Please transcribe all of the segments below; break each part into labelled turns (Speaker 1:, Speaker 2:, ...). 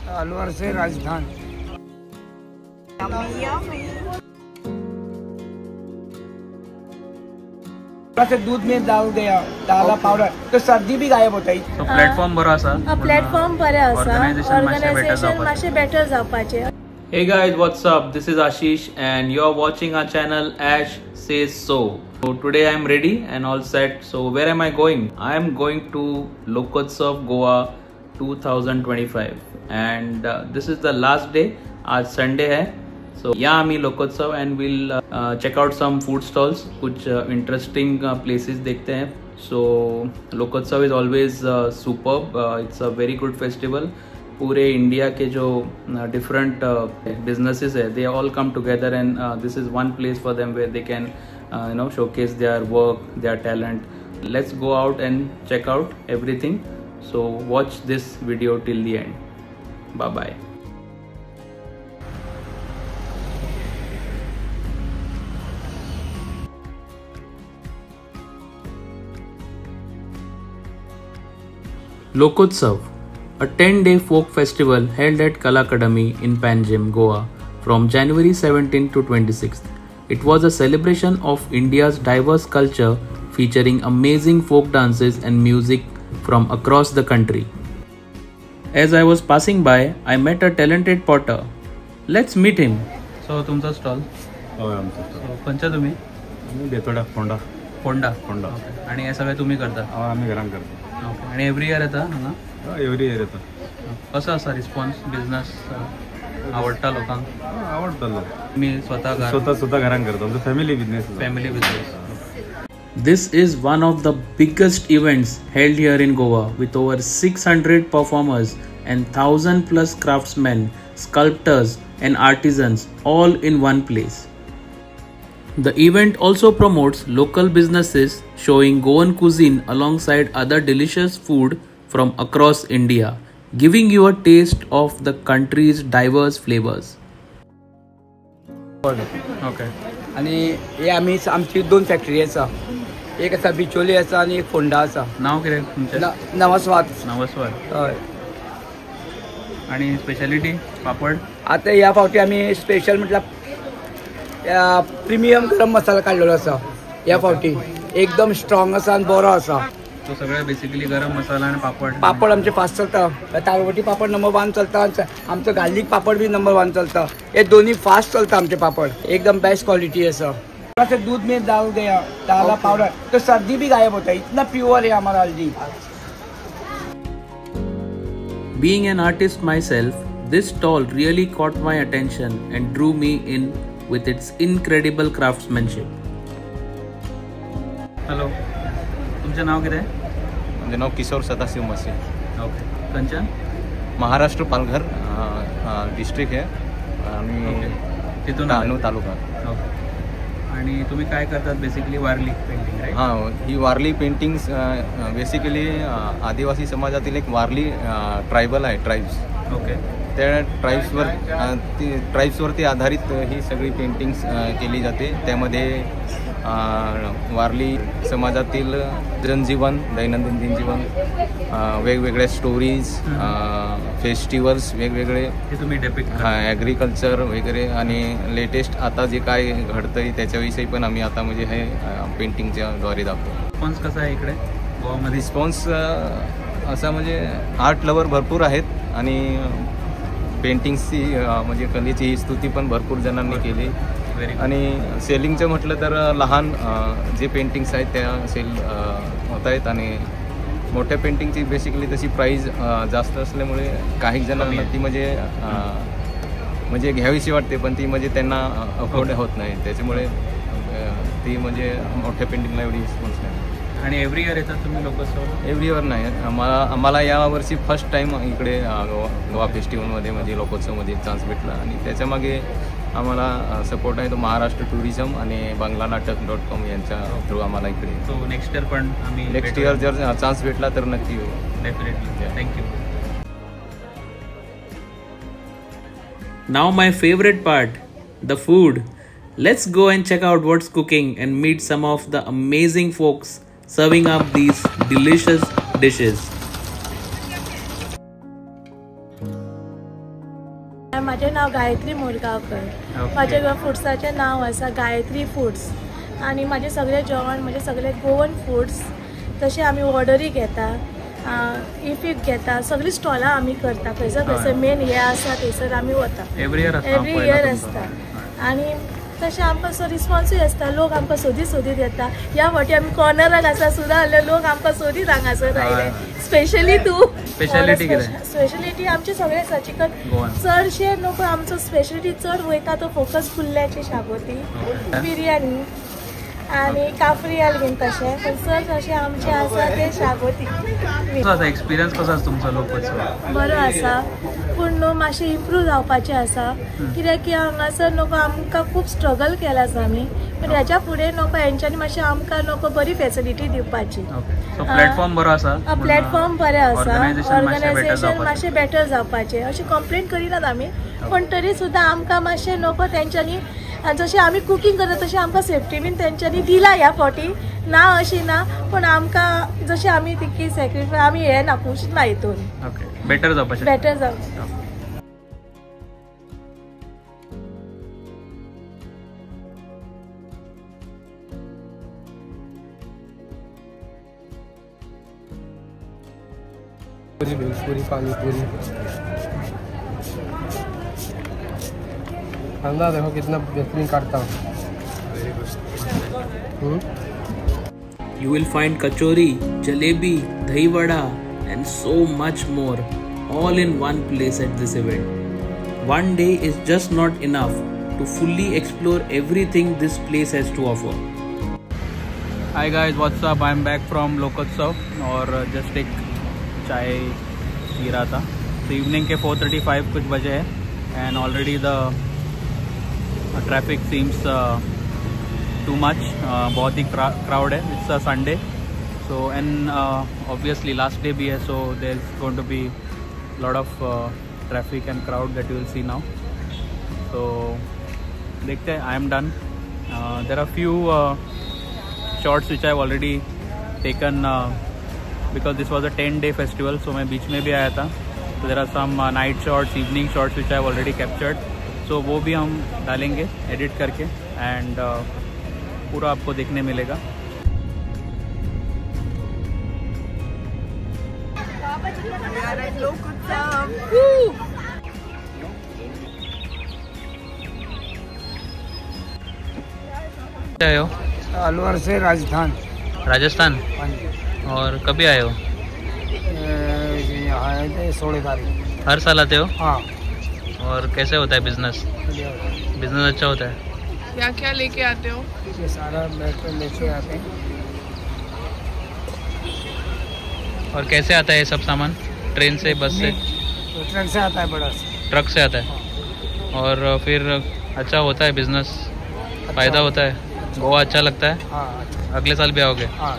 Speaker 1: अलवर से राजस्थान। से दूध में डाल दिया डाला पावडर तो सर्दी भी गायब होता है।
Speaker 2: तो प्लॅटफॉर्म बरो आसा,
Speaker 3: प्लॅटफॉर्म बरे आसा, ऑर्गनायझेशन मातशे बेटर जावपाचे।
Speaker 2: Hey guys, what's up? This is Ashish and you're watching our channel Ash Says So. So today I am ready and all set. So where am I going? I am going to Lokotsav Goa 2025 and this is the last day. आज Sunday है. So यहाँ आम्ही लोकोत्सव and we'll check out some food stalls. कुछ interesting places देखते हैं. So लोकोत्सव is always superb. It's a very good festival. पूरे इंडिया के जो different businesses है, they all come together and this is one place for them where they can showcase their work, their talent. Let's go out and check out everything. So watch this video till the end. Bye bye. Lokotsav, a 10-day folk festival held at Kalakadami in Panjim, Goa from January 17 to 26th. It was a celebration of India's diverse culture featuring amazing folk dances and music from across the country. As I was passing by, I met a talented potter. Let's meet him. So, तुमचा stall?
Speaker 4: हो, आमचा stall.
Speaker 2: So, पंचा तुम्ही?
Speaker 4: आम्ही देतोडा फोंडा.
Speaker 2: फोंडा.
Speaker 4: फोंडा.
Speaker 2: आणि हे सगळे तुम्ही करता?
Speaker 4: हा, आम्ही घरान करतो.
Speaker 2: ओके. आणि एव्हरी इयर येता हांगा?
Speaker 4: एव्हरी इयर येतो.
Speaker 2: कसं असा रिस्पॉन्स बिझनेस आवडता लोकांक?
Speaker 4: आवडतो.
Speaker 2: मी स्वतः
Speaker 4: घरान करतो. आमचा family business.
Speaker 2: Family business. This is one of the biggest events held here in Goa with over 600 performers and 1,000 plus craftsmen, sculptors and artisans all in one place. The event also promotes local businesses showing Goan cuisine alongside other delicious food from across India, giving you a taste of the country's diverse flavors. Okay.
Speaker 1: आणि हे आम्ही आमची दोन factory आसा. एक आसा बिचोली आसा आणि एक फोंडा आसा.
Speaker 2: नाव कितें तुमचें?
Speaker 1: नवस्वाद. हय.
Speaker 2: आणि स्पेशालिटी पापड?
Speaker 1: आता ह्या फावटी आम्ही स्पेशल म्हटल्यार प्रिमियम गरम मसाला काडलेलो आसा. ह्या फावटी एकदम स्ट्रॉंग आसा आणि बरो आसा.
Speaker 2: तो सगळं बेसिकली गरम मसाला आणि
Speaker 1: पापड आमचे फास्ट चलता. ताळवटी पापड नंबर 1 चलता. आमचं गार्लिक पापड बी नंबर 1 चलता. हे दोन्ही फास्ट चलता आमचे पापड. एकदम बेस्ट क्वालिटी आसा. से दूध में डाल दिया डाला पाउडर तो सर्दी भी गायब होता है. इतना प्योर है हमारा हल्दी.
Speaker 2: Being an artist myself, this stall really caught my attention and drew me in with its incredible craftsmanship. Hello. तुमचं नाव किती आहे?
Speaker 4: माझे नाव किशोर सदाशिव मसे.
Speaker 2: ओके. कंचन?
Speaker 4: महाराष्ट्र पालघर डिस्ट्रिक्ट आहे आणि
Speaker 2: तिथून
Speaker 4: डहाणू तालुका.
Speaker 2: ओके. आणि तुम्ही काय करतात बेसिकली? वारली पेंटिंग, राईट?
Speaker 4: हां, ही वारली पेंटिंग्स बेसिकली आदिवासी समाजातील एक वारली ट्रायबल आहे, ट्राईब्स.
Speaker 2: ओके.
Speaker 4: त्या ट्राईब्सवरती आधारित ही सगळी पेंटिंग्स केली जाते. त्यामध्ये वारली समाजातील जनजीवन, दैनंदिन दिनजीवन, वेगवेगळ्या स्टोरीज, फेस्टिवल्स वेगवेगळे,
Speaker 2: तुम्ही डेपिक्ट
Speaker 4: ॲग्रिकल्चर वगैरे आणि लेटेस्ट आता जे काय घडतंय त्याच्याविषयी पण आम्ही आता म्हणजे हे पेंटिंगच्या द्वारे दाखवतो.
Speaker 2: रिस्पॉन्स कसा आहे इकडे गोवामध्ये?
Speaker 4: रिस्पॉन्स असा म्हणजे आर्ट लवर भरपूर आहेत आणि पेंटिंग्सची म्हणजे कलेची स्तुती पण भरपूर जणांनी केली. आणि सेलिंगचं म्हटलं तर लहान जे पेंटिंग्स आहेत त्या सेल होत आहेत आणि मोठ्या पेंटिंगची बेसिकली तशी प्राईज जास्त असल्यामुळे काही जणांना ती म्हणजे घ्यावीशी वाटते पण ती म्हणजे त्यांना अफोर्ड होत नाही. त्याच्यामुळे ती म्हणजे मोठ्या पेंटिंगला एवढी रिस्पॉन्स नाही.
Speaker 2: आणि एव्हरी इयर येतात तुम्ही लोकोत्सव?
Speaker 4: एव्हरी इयर नाही. आम्हाला यावर्षी फर्स्ट टाईम इकडे गोवा फेस्टिवलमध्ये म्हणजे लोकोत्सवमध्ये चान्स भेटला आणि त्याच्यामागे आम्हाला सपोर्ट आहे तो महाराष्ट्र टुरिझम आणि banglaNatak.com यांच्या थ्रू आम्हाला इकडे.
Speaker 2: सो नेक्स्ट इयर पण आम्ही
Speaker 4: नेक्स्ट इयर जर चान्स भेटला तर नक्की येऊ.
Speaker 2: Definitely. Thank you. Now my favourite part, the food. Let's go and check out what's cooking and meet some of the amazing folks serving up these delicious dishes.
Speaker 3: माझे नाव गायत्री मोरगावकर. माझे फूड्साचे नाव आसा गायत्री फूड्स आणि माझे सगळे जेवण म्हणजे सगळे गोवन फूड्स. तसे आम्ही ऑर्डरी घेता, इफीक घेता, सगळी स्टॉलां आमी करता. खंयसर मेन हे आसा थंयसर आमी वता. एवरी इयर आसता आणि तशें आमकां असो रिस्पॉन्सूय आसता. लोक आमकां सोदीत येता. ह्या फावटी आमी कॉर्नराक आसा सुद्दां जाल्यार लोक आमकां सोदीत हांगासर आयले. स्पेशली तू स्पेशलिटी आमचे सगळे आसा. चिकन चडशे नको आमचो स्पेशलिटी चड वयता तो फोकस कुल्ल्याची शागोती, बिर्याणी आणि काफ्रियाल बीन तशें. पूण चड अशें आमचें आसा ते शागोती.
Speaker 2: एक्सपिरियन्स कसो आसा तुमचो लोकोत्सव?
Speaker 3: बरो आसा, पूण न्हू मातशें इम्प्रूव जावपाचें आसा. कित्याक की हांगासर नको आमकां खूब स्ट्रगल केला आसा आमी. पण हेच्या फुडें नको हेंच्यांनी मातशें आमकां नको बरी फॅसिलिटी दिवपाची.
Speaker 2: प्लॅटफॉर्म बरो आसा?
Speaker 3: प्लॅटफॉर्म बरें आसा. ऑर्गनायझेशन मातशें बेटर जावपाचें अशें कंप्लेन करिनात आमी. पण तरी सुद्दां आमकां मातशें नको तेंच्यांनी जशें आमी कुकींग करता तशें आमकां सेफ्टी बीन तेंच्यांनी दिला ह्या फावटी. ना अशी ना, पण आमकां जशें आमी ती सॅक्रिफाय आमी हे ना खुश ना हितून.
Speaker 2: बेटर जावपाचें.
Speaker 3: बेटर जावपाचें.
Speaker 5: पूरी भेलपुरी, पानीपुरी, खाना देखो कितना बेहतरीन काटता हूँ.
Speaker 2: You will find kachori, jalebi, dahi vada and so much more all in one place at this event. One day is just not enough to fully explore everything this place has to offer. Hi guys, what's up? I'm back from Lokotsav और just एक चाय P रहा था. तो evening के 4:35 कुछ बजे है and already the traffic seems too much. बहुत ही crowd है. It's a Sunday, so and obviously last day भी है, so there's going to be lot of traffic and crowd that you will see now. So देखते हैं. I am done. There are few shots which I have already taken because this was a 10-day festival, so मैं बीच में भी आया था. So there are some night shots, evening shots which I have already captured. So वो भी हम डालेंगे edit करके एंड पूरा आपको देखने मिलेगा. आए हो?
Speaker 1: अलवर से राजस्थान.
Speaker 2: राजस्थान. और कभी आए हो?
Speaker 1: आए थे 16 तारीख.
Speaker 2: हर साल आते हो?
Speaker 1: हाँ.
Speaker 2: और कैसे होता है बिजनेस? बिजनेस अच्छा होता है?
Speaker 6: क्या क्या लेके आते हो?
Speaker 1: ये सारा मेट्रो लेके आते हैं.
Speaker 2: और कैसे आता है ये सब सामान? ट्रेन से, बस से?
Speaker 1: ट्रक से आता है, बड़ा
Speaker 2: ट्रक से आता है. और फिर अच्छा होता है बिजनेस? फायदा होता है? गोवा अच्छा लगता है?
Speaker 1: हाँ.
Speaker 2: अगले साल भी आओगे?
Speaker 1: हाँ.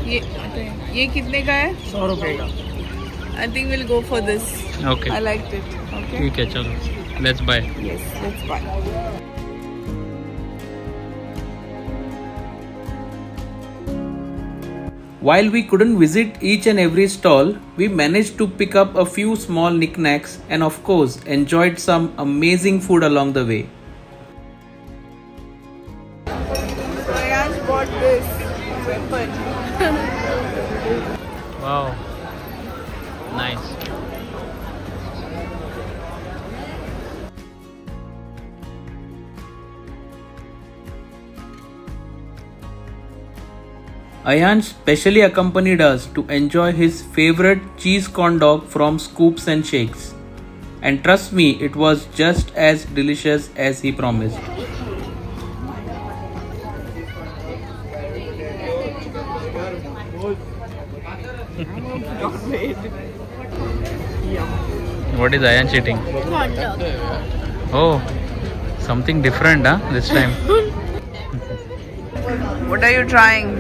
Speaker 6: ये कितने का है?
Speaker 1: 100 रुपये का.
Speaker 6: I think we'll go for this.
Speaker 2: Okay.
Speaker 6: I liked it. Okay.
Speaker 2: ठीक है, चलो. Let's buy.
Speaker 6: Yes, let's buy.
Speaker 2: While we couldn't visit each and every stall, we managed to pick up a few small knickknacks and of course enjoyed some amazing food along the way.
Speaker 6: Rayansh bought this weapon.
Speaker 2: Wow. Nice. Ayan specially accompanied us to enjoy his favorite cheese corn dog from Scoops and Shakes. And trust me, it was just as delicious as he promised. What is Ayan eating?
Speaker 3: Hot dog.
Speaker 2: Oh, something different, huh? This time.
Speaker 6: What are you trying?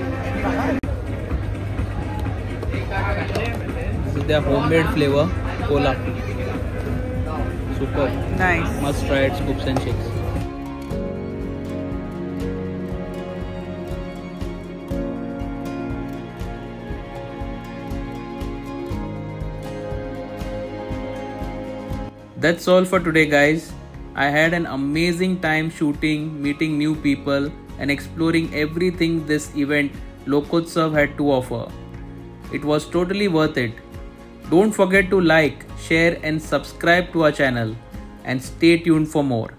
Speaker 2: This is their homemade flavor, cola. Super.
Speaker 6: Nice.
Speaker 2: Must try it, Scoops and Shakes. That's all for today, guys. I had an amazing time shooting, meeting new people and exploring everything this event Lokotsav had to offer. It was totally worth it. Don't forget to like, share and subscribe to our channel and stay tuned for more.